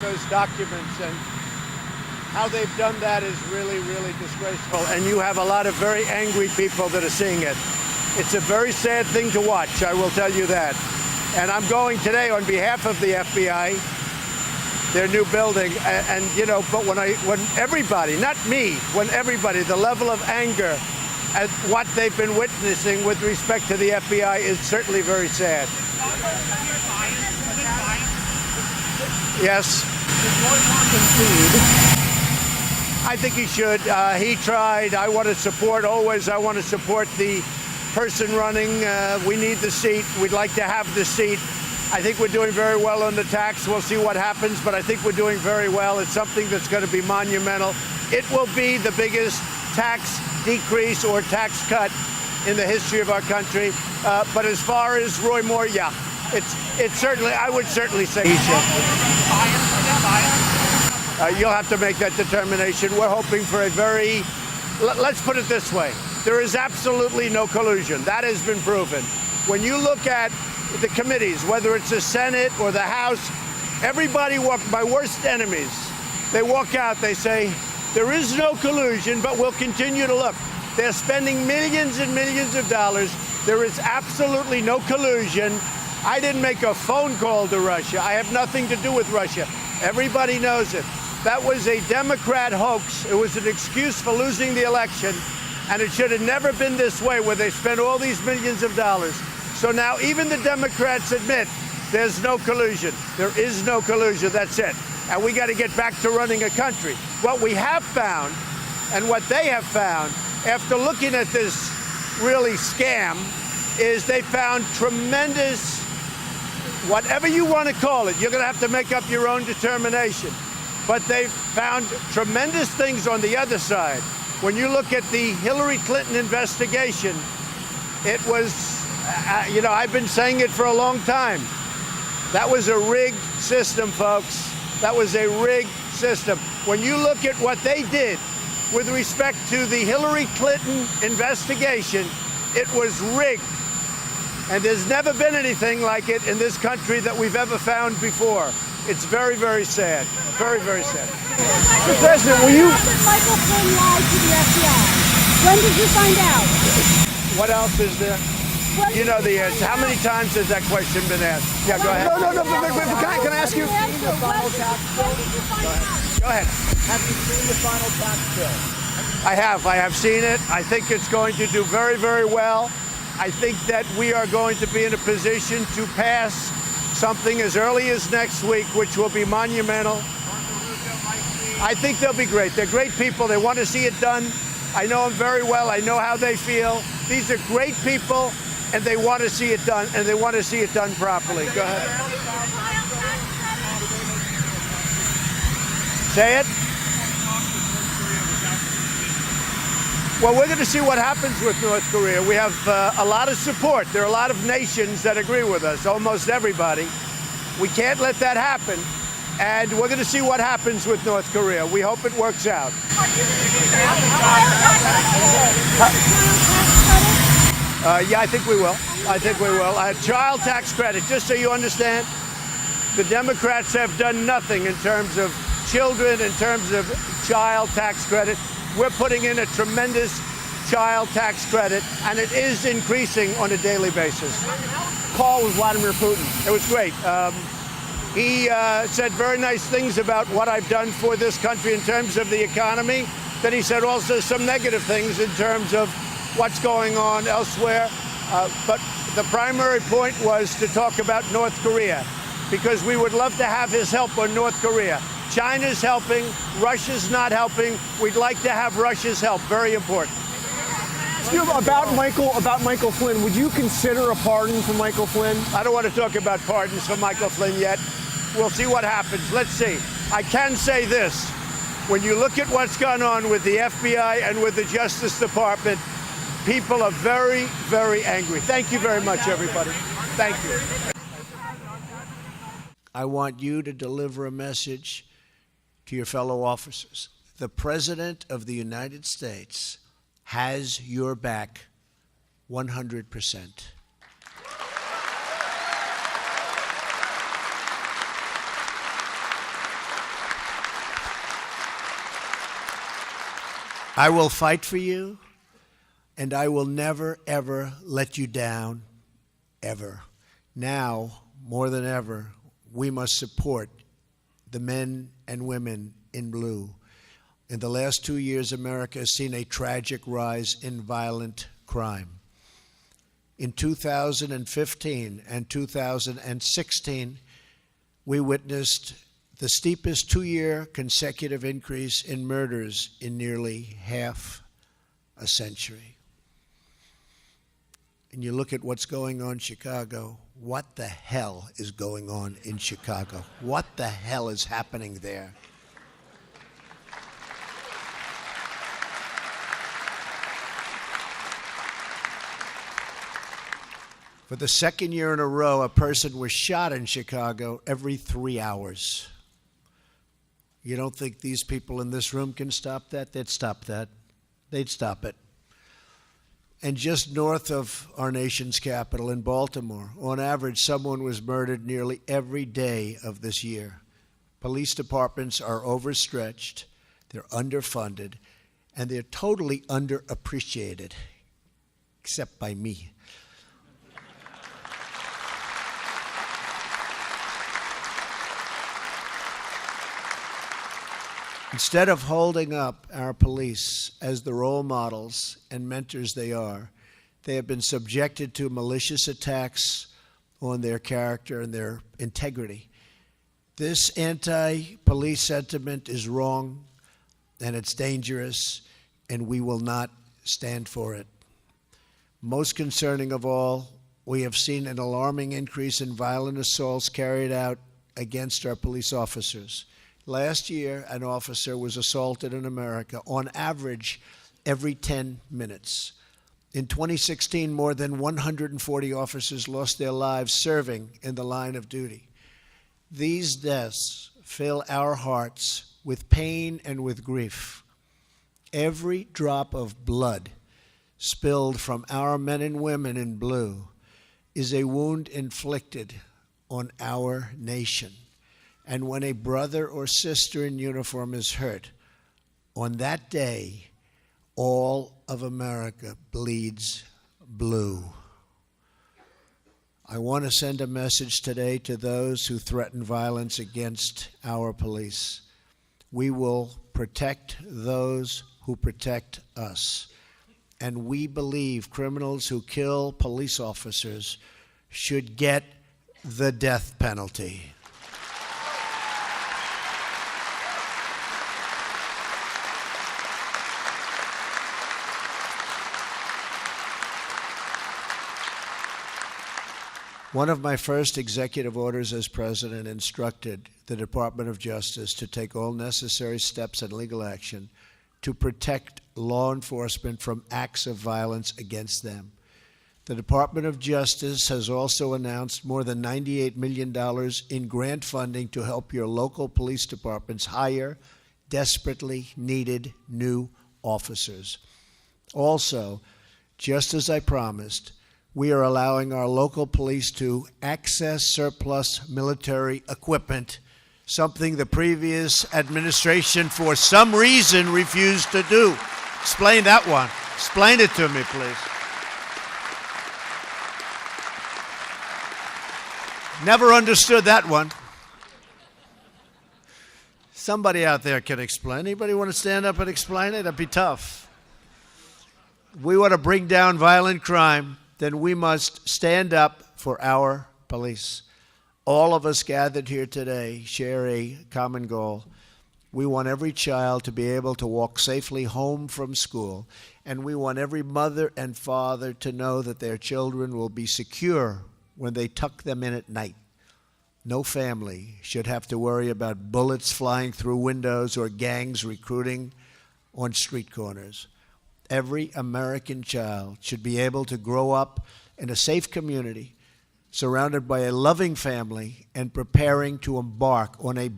those documents, and how they've done that is really, really disgraceful. And you have a lot of very angry people that are seeing it. It's a very sad thing to watch, I will tell you that. And I'm going today on behalf of the FBI, their new building, and you know, but when everybody, not me, when everybody, the level of anger at what they've been witnessing with respect to the FBI is certainly very sad. Yes. I think he should. He tried. I want to support, always, I want to support the person running. We need the seat. We'd like to have the seat. I think we're doing very well on the tax. We'll see what happens, but I think we're doing very well. It's something that's going to be monumental. It will be the biggest tax decrease or tax cut in the history of our country. But as far as Roy Moore, yeah, it's certainly, I would certainly say he should. You'll have to make that determination. We're hoping for a very, let's put it this way, there is absolutely no collusion. That has been proven. When you look at the committees, whether it's the Senate or the House, everybody my worst enemies, they walk out, they say, there is no collusion, but we'll continue to look. They're spending millions and millions of dollars. There is absolutely no collusion. I didn't make a phone call to Russia. I have nothing to do with Russia. Everybody knows it. That was a Democrat hoax. It was an excuse for losing the election, and it should have never been this way, where they spent all these millions of dollars. So now even the Democrats admit there's no collusion. There is no collusion. That's it. And we got to get back to running a country. What we have found, and what they have found, after looking at this really scam, is they found tremendous, whatever you want to call it, you're going to have to make up your own determination. But they've found tremendous things on the other side. When you look at the Hillary Clinton investigation, it was, you know, I've been saying it for a long time. That was a rigged system, folks. That was a rigged system. When you look at what they did with respect to the Hillary Clinton investigation, it was rigged. And there's never been anything like it in this country that we've ever found before. It's very, very sad. Very, very sad. Mr. President, will you... Michael Flynn lied to the FBI. When did you find out? What else is there? You know the answer. How many times has that question been asked? Yeah, go ahead. No. Can I ask you? Go ahead. Have you seen the final tax bill? I have seen it. I think it's going to do very, very well. I think that we are going to be in a position to pass something as early as next week, which will be monumental. I think they'll be great. They're great people. They want to see it done. I know them very well. I know how they feel. These are great people, and they want to see it done, and they want to see it done properly. Go ahead. Say it. Well, we're going to see what happens with North Korea. We have a lot of support. There are a lot of nations that agree with us, almost everybody. We can't let that happen. And we're going to see what happens with North Korea. We hope it works out. Yeah, I think we will. I think we will. Child tax credit, just so you understand, the Democrats have done nothing in terms of children, in terms of child tax credit. We're putting in a tremendous child tax credit, and it is increasing on a daily basis. Call with Vladimir Putin. It was great. He said very nice things about what I've done for this country in terms of the economy. Then he said also some negative things in terms of what's going on elsewhere. But the primary point was to talk about North Korea, because we would love to have his help on North Korea. China's helping, Russia's not helping. We'd like to have Russia's help. Very important. About Michael Flynn, would you consider a pardon for Michael Flynn? I don't want to talk about pardons for Michael Flynn yet. We'll see what happens. Let's see. I can say this. When you look at what's gone on with the FBI and with the Justice Department, people are very, very angry. Thank you very much, everybody. Thank you. I want you to deliver a message to your fellow officers. The President of the United States has your back 100%. I will fight for you, and I will never, ever let you down, ever. Now, more than ever, we must support the men and women in blue. In the last 2 years, America has seen a tragic rise in violent crime. In 2015 and 2016, we witnessed the steepest 2-year consecutive increase in murders in nearly half a century. And you look at what's going on in Chicago, what the hell is going on in Chicago? What the hell is happening there? For the second year in a row, a person was shot in Chicago every 3 hours. You don't think these people in this room can stop that? They'd stop that. They'd stop it. And just north of our nation's capital in Baltimore, on average, someone was murdered nearly every day of this year. Police departments are overstretched, they're underfunded, and they're totally underappreciated, except by me. Instead of holding up our police as the role models and mentors they are, they have been subjected to malicious attacks on their character and their integrity. This anti-police sentiment is wrong, and it's dangerous, and we will not stand for it. Most concerning of all, we have seen an alarming increase in violent assaults carried out against our police officers. Last year, an officer was assaulted in America on average every 10 minutes. In 2016, more than 140 officers lost their lives serving in the line of duty. These deaths fill our hearts with pain and with grief. Every drop of blood spilled from our men and women in blue is a wound inflicted on our nation. And when a brother or sister in uniform is hurt, on that day, all of America bleeds blue. I want to send a message today to those who threaten violence against our police. We will protect those who protect us. And we believe criminals who kill police officers should get the death penalty. One of my first executive orders as president instructed the Department of Justice to take all necessary steps and legal action to protect law enforcement from acts of violence against them. The Department of Justice has also announced more than $98 million in grant funding to help your local police departments hire desperately needed new officers. Also, just as I promised, we are allowing our local police to access surplus military equipment, something the previous administration, for some reason, refused to do. Explain that one. Explain it to me, please. Never understood that one. Somebody out there can explain. Anybody want to stand up and explain it? That'd be tough. We want to bring down violent crime, then we must stand up for our police. All of us gathered here today share a common goal. We want every child to be able to walk safely home from school, and we want every mother and father to know that their children will be secure when they tuck them in at night. No family should have to worry about bullets flying through windows or gangs recruiting on street corners. Every American child should be able to grow up in a safe community, surrounded by a loving family, and preparing to embark on a